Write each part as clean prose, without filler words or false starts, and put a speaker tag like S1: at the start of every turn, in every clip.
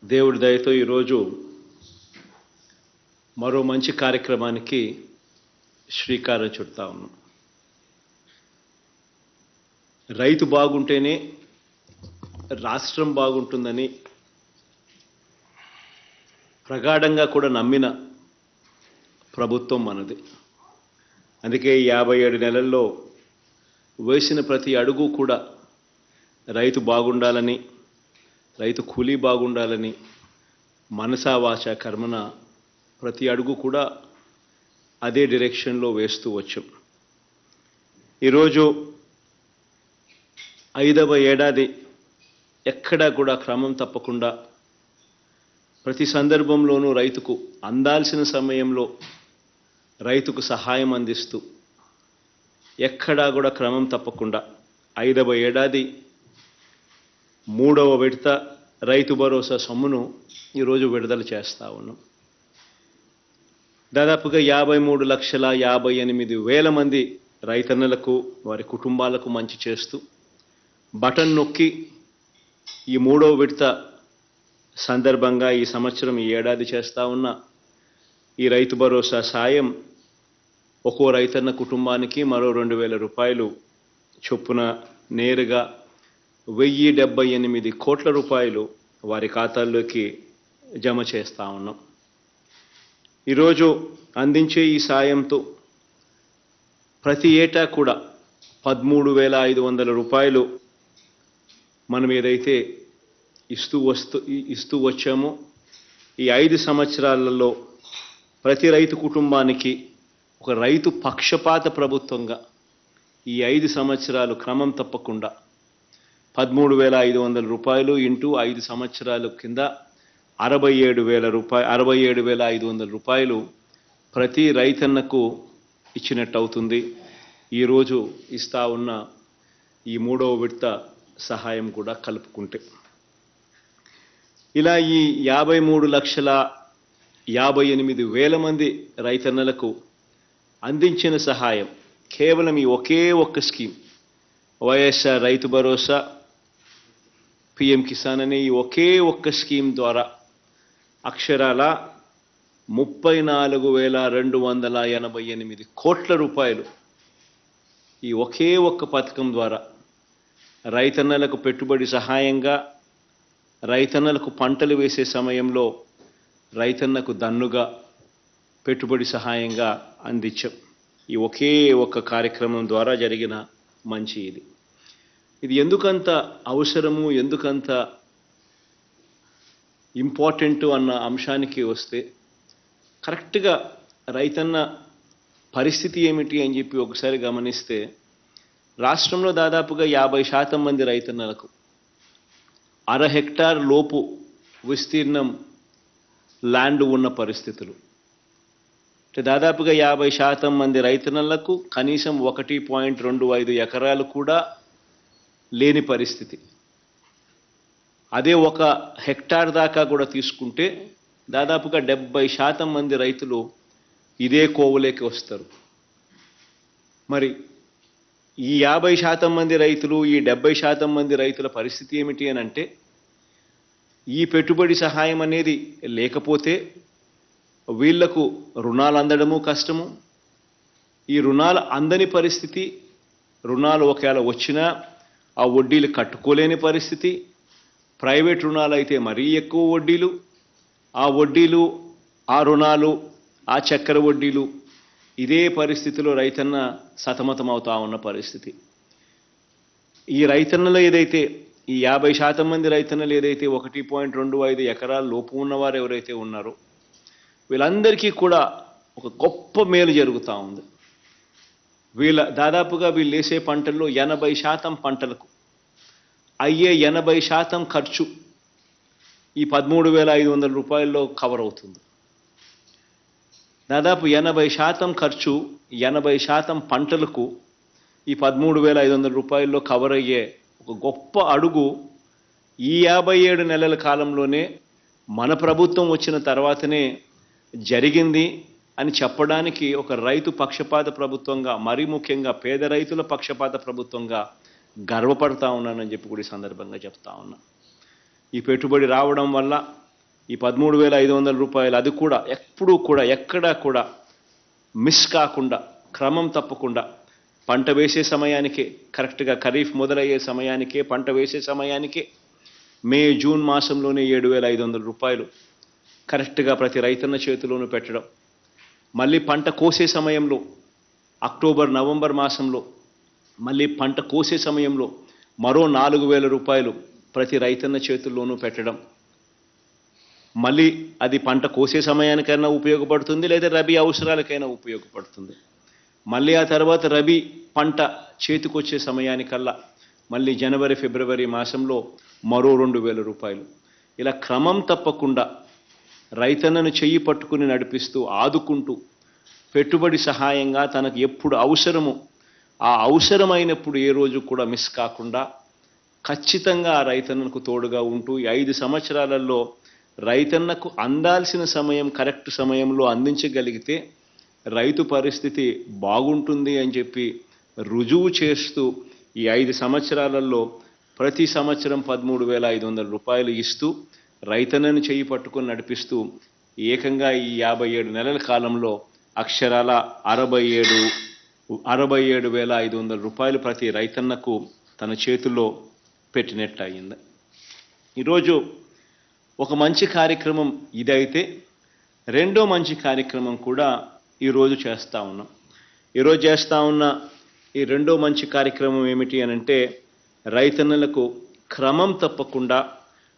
S1: దేవుడి దయతో ఈరోజు మరో మంచి కార్యక్రమానికి శ్రీకారం చుడతా ఉన్నాం. రైతు బాగుంటేనే రాష్ట్రం బాగుంటుందని ప్రగాఢంగా కూడా నమ్మిన ప్రభుత్వం మనది. అందుకే 57 నెలల్లో వేసిన ప్రతి అడుగు కూడా రైతు బాగుండాలని, రైతు కూలీ బాగుండాలని మనసా వాచ కర్మన ప్రతి అడుగు కూడా అదే డైరెక్షన్లో వేస్తూ వచ్చాం. ఈరోజు 5వ ఏడాది ఎక్కడా కూడా క్రమం తప్పకుండా ప్రతి సందర్భంలోనూ రైతుకు అందాల్సిన సమయంలో రైతుకు సహాయం అందిస్తూ ఎక్కడా కూడా క్రమం తప్పకుండా 5వ ఏడాది 3వ విడత రైతు భరోసా సొమ్మును ఈరోజు విడుదల చేస్తూ ఉన్నాం. దాదాపుగా 53,58,000 మంది రైతన్నలకు వారి కుటుంబాలకు మంచి చేస్తూ బటన్ నొక్కి ఈ 3వ విడత సందర్భంగా ఈ సంవత్సరం ఈ ఏడాది చేస్తూ ఉన్న ఈ రైతు భరోసా సాయం ఒక్కో రైతన్న కుటుంబానికి మరో 2,000 రూపాయలు చొప్పున నేరుగా 1,078 కోట్ల రూపాయలు వారి ఖాతాల్లోకి జమ చేస్తూ ఉన్నాం. ఈరోజు అందించే ఈ సాయంతో ప్రతి ఏటా కూడా 13,500 రూపాయలు మనం ఏదైతే ఇస్తూ వచ్చామో ఈ 5 సంవత్సరాలలో ప్రతి రైతు కుటుంబానికి ఒక రైతు పక్షపాత ప్రభుత్వంగా ఈ 5 సంవత్సరాలు క్రమం తప్పకుండా 13,500 రూపాయలు ఇంటూ 5 సంవత్సరాల కింద 67,500 రూపాయలు ప్రతి రైతన్నకు ఇచ్చినట్టు అవుతుంది. ఈరోజు ఇస్తా ఉన్న ఈ 3వ విడత సహాయం కూడా కలుపుకుంటే ఇలా ఈ 53,58,000 మంది రైతన్నలకు అందించిన సహాయం కేవలం ఈ ఒకే ఒక్క స్కీమ్ వైఎస్ఆర్ రైతు భరోసా పిఎం కిసాన్ అనే ఈ ఒకే ఒక్క స్కీమ్ ద్వారా అక్షరాల 34,288 కోట్ల రూపాయలు ఈ ఒకే ఒక్క పథకం ద్వారా రైతన్నలకు పెట్టుబడి సహాయంగా, రైతన్నలకు పంటలు వేసే సమయంలో రైతన్నకు దన్నుగా పెట్టుబడి సహాయంగా అందించాం. ఈ ఒకే ఒక్క కార్యక్రమం ద్వారా జరిగిన మంచి ఇది ఎందుకంత అవసరము, ఎందుకంత ఇంపార్టెంట్ అన్న అంశానికి వస్తే కరెక్ట్గా రైతన్న పరిస్థితి ఏమిటి అని చెప్పి ఒకసారి గమనిస్తే రాష్ట్రంలో దాదాపుగా 50% మంది రైతన్నలకు 1/2 హెక్టార్ లోపు విస్తీర్ణం ల్యాండ్ ఉన్న పరిస్థితులు. అంటే దాదాపుగా 50% మంది రైతన్నలకు కనీసం 1.25 ఎకరాలు కూడా లేని పరిస్థితి. అదే 1 హెక్టార్ దాకా కూడా తీసుకుంటే దాదాపుగా 70% మంది రైతులు ఇదే కోవలోకి వస్తారు. మరి ఈ 50% మంది రైతులు, ఈ 70% మంది రైతుల పరిస్థితి ఏమిటి అని అంటే ఈ పెట్టుబడి సహాయం అనేది లేకపోతే వీళ్లకు రుణాలు అందడము కష్టము. ఈ రుణాలు అందని పరిస్థితి, రుణాలు ఒకవేళ వచ్చినా ఆ వడ్డీలు కట్టుకోలేని పరిస్థితి. ప్రైవేట్ రుణాలు అయితే మరీ ఎక్కువ వడ్డీలు, ఆ వడ్డీలు, ఆ రుణాలు, ఆ చక్కెర వడ్డీలు, ఇదే పరిస్థితిలో రైతన్న సతమతం అవుతా ఉన్న పరిస్థితి. ఈ రైతన్నలు ఏదైతే ఈ 50% మంది రైతన్నలు ఏదైతే 1.25 ఎకరాల లోపు ఉన్నవారు ఎవరైతే ఉన్నారో వీళ్ళందరికీ కూడా ఒక గొప్ప మేలు జరుగుతూ ఉంది. దాదాపుగా వీళ్ళు వేసే పంటల్లో 80% పంటలకు అయ్యే 80% ఖర్చు ఈ 13,500 రూపాయల్లో కవర్ అవుతుంది. దాదాపు 80% ఖర్చు 80% పంటలకు ఈ 13,500 రూపాయల్లో కవర్ అయ్యే ఒక గొప్ప అడుగు ఈ 57 నెలల కాలంలోనే మన ప్రభుత్వం వచ్చిన తర్వాతనే జరిగింది అని చెప్పడానికి ఒక రైతు పక్షపాత ప్రభుత్వంగా, మరీ ముఖ్యంగా పేద రైతుల పక్షపాత ప్రభుత్వంగా గర్వపడతా ఉన్నానని చెప్పి కూడా ఈ సందర్భంగా చెప్తా ఉన్నా. ఈ పెట్టుబడి రావడం వల్ల ఈ 13,500 రూపాయలు అది కూడా ఎప్పుడూ కూడా ఎక్కడా కూడా మిస్ కాకుండా క్రమం తప్పకుండా పంట వేసే సమయానికే కరెక్ట్గా ఖరీఫ్ మొదలయ్యే సమయానికే పంట వేసే సమయానికే మే జూన్ మాసంలోనే 7,500 రూపాయలు కరెక్ట్గా ప్రతి రైతన్న చేతిలోనూ పెట్టడం, మళ్ళీ పంట కోసే సమయంలో అక్టోబర్ నవంబర్ మాసంలో మళ్ళీ పంట కోసే సమయంలో మరో 4,000 రూపాయలు ప్రతి రైతన్న చేతుల్లోనూ పెట్టడం, మళ్ళీ అది పంట కోసే సమయానికైనా ఉపయోగపడుతుంది లేదా రబీ అవసరాలకైనా ఉపయోగపడుతుంది. మళ్ళీ ఆ తర్వాత రబీ పంట చేతికొచ్చే సమయానికల్లా మళ్ళీ జనవరి ఫిబ్రవరి మాసంలో మరో 2,000 రూపాయలు. ఇలా క్రమం తప్పకుండా రైతన్నను చెయ్యి పట్టుకుని నడిపిస్తూ ఆదుకుంటూ పెట్టుబడి సహాయంగా తనకు ఎప్పుడు అవసరమో ఆ అవసరమైనప్పుడు ఏ రోజు కూడా మిస్ కాకుండా ఖచ్చితంగా ఆ రైతన్నకు తోడుగా ఉంటూ ఈ 5 సంవత్సరాలలో రైతన్నకు అందాల్సిన సమయం కరెక్ట్ సమయంలో అందించగలిగితే రైతు పరిస్థితి బాగుంటుంది అని చెప్పి రుజువు చేస్తూ ఈ 5 సంవత్సరాలలో ప్రతి సంవత్సరం 13,500 రూపాయలు ఇస్తూ రైతన్నను చెయ్యి పట్టుకొని నడిపిస్తూ ఏకంగా ఈ 57 నెలల కాలంలో అక్షరాల 67,500 రూపాయలు ప్రతి రైతన్నకు తన చేతుల్లో పెట్టినట్టు అయింది. ఈరోజు ఒక మంచి కార్యక్రమం ఇదైతే రెండో మంచి కార్యక్రమం కూడా ఈరోజు చేస్తూ ఉన్నాం. ఈరోజు చేస్తూ ఉన్న ఈ రెండో మంచి కార్యక్రమం ఏమిటి అనంటే రైతన్నలకు క్రమం తప్పకుండా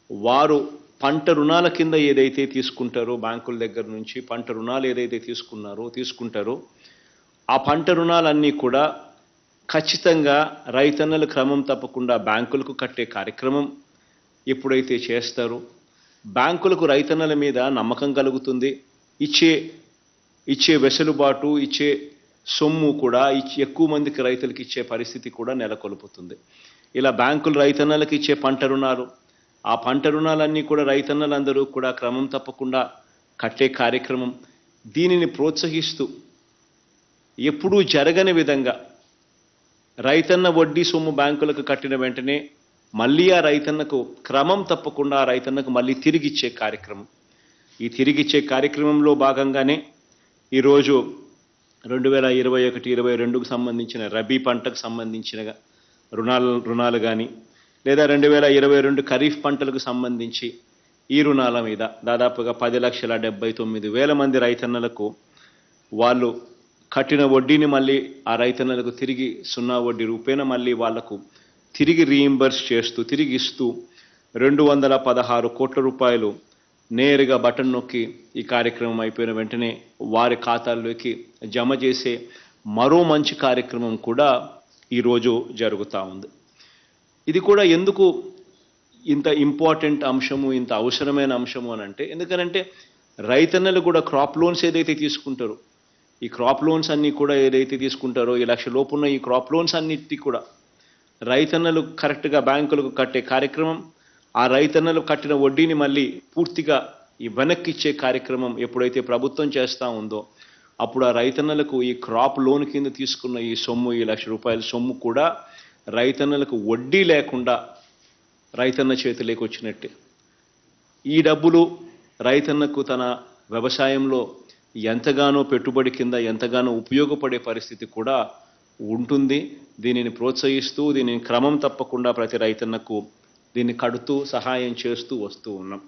S1: వారు పంట రుణాల కింద ఏదైతే తీసుకుంటారో బ్యాంకుల దగ్గర నుంచి పంట రుణాలు ఏదైతే తీసుకుంటారో ఆ పంట రుణాలన్నీ కూడా ఖచ్చితంగా రైతన్నలు క్రమం తప్పకుండా బ్యాంకులకు కట్టే కార్యక్రమం ఎప్పుడైతే చేస్తారో బ్యాంకులకు రైతన్నల మీద నమ్మకం కలుగుతుంది. ఇచ్చే వెసులుబాటు ఇచ్చే సొమ్ము కూడా ఎక్కువ మందికి రైతులకు ఇచ్చే పరిస్థితి కూడా నెలకొల్పుతుంది. ఇలా బ్యాంకులు రైతన్నలకు ఇచ్చే పంట రుణాలు ఆ పంట రుణాలన్నీ కూడా రైతన్నలందరూ కూడా క్రమం తప్పకుండా కట్టే కార్యక్రమం దీనిని ప్రోత్సహిస్తూ ఎప్పుడూ జరగని విధంగా రైతన్న వడ్డీ సొమ్ము బ్యాంకులకు కట్టిన వెంటనే మళ్ళీ ఆ రైతన్నకు క్రమం తప్పకుండా ఆ రైతన్నకు మళ్ళీ తిరిగిచ్చే కార్యక్రమం. ఈ తిరిగిచ్చే కార్యక్రమంలో భాగంగానే ఈరోజు 2021-22కు సంబంధించిన రబీ పంటకు సంబంధించిన రుణాలు కానీ లేదా 2022 ఖరీఫ్ పంటలకు సంబంధించి ఈ రుణాల మీద దాదాపుగా 10,79,000 మంది రైతన్నలకు వాళ్ళు కట్టిన వడ్డీని మళ్ళీ ఆ రైతన్నలకు తిరిగి 0 వడ్డీ రూపేణ మళ్ళీ వాళ్లకు తిరిగి రీయింబర్స్ చేస్తూ తిరిగి ఇస్తూ 216 కోట్ల రూపాయలు నేరుగా బటన్ నొక్కి ఈ కార్యక్రమం అయిపోయిన వెంటనే వారి ఖాతాల్లోకి జమ చేసే మరో మంచి కార్యక్రమం కూడా ఈరోజు జరుగుతూ ఉంది. ఇది కూడా ఎందుకు ఇంత ఇంపార్టెంట్ అంశము ఇంత అవసరమైన అంశము అని అంటే ఎందుకనంటే రైతన్నలు కూడా క్రాప్ లోన్స్ ఏదైతే తీసుకుంటారో ఈ క్రాప్ లోన్స్ అన్నీ కూడా ఏదైతే తీసుకుంటారో 1,00,000 లోపు ఉన్న ఈ క్రాప్ లోన్స్ అన్నిటి కూడా రైతన్నలు కరెక్ట్గా బ్యాంకులకు కట్టే కార్యక్రమం ఆ రైతన్నలు కట్టిన వడ్డీని మళ్ళీ పూర్తిగా ఈ వెనక్కిచ్చే కార్యక్రమం ఎప్పుడైతే ప్రభుత్వం చేస్తూ ఉందో అప్పుడు ఆ రైతన్నలకు ఈ క్రాప్ లోన్ కింద తీసుకున్న ఈ సొమ్ము ఈ 1,00,000 రూపాయల సొమ్ము కూడా రైతన్నలకు వడ్డీ లేకుండా రైతన్న చేతిలోకి వచ్చినట్టే. ఈ డబ్బులు రైతన్నకు తన వ్యవసాయంలో ఎంతగానో పెట్టుబడి కింద ఎంతగానో ఉపయోగపడే పరిస్థితి కూడా ఉంటుంది. దీనిని ప్రోత్సహిస్తూ దీనిని క్రమం తప్పకుండా ప్రతి రైతన్నకు దీన్ని కడుతూ సహాయం చేస్తూ వస్తూ ఉన్నాం.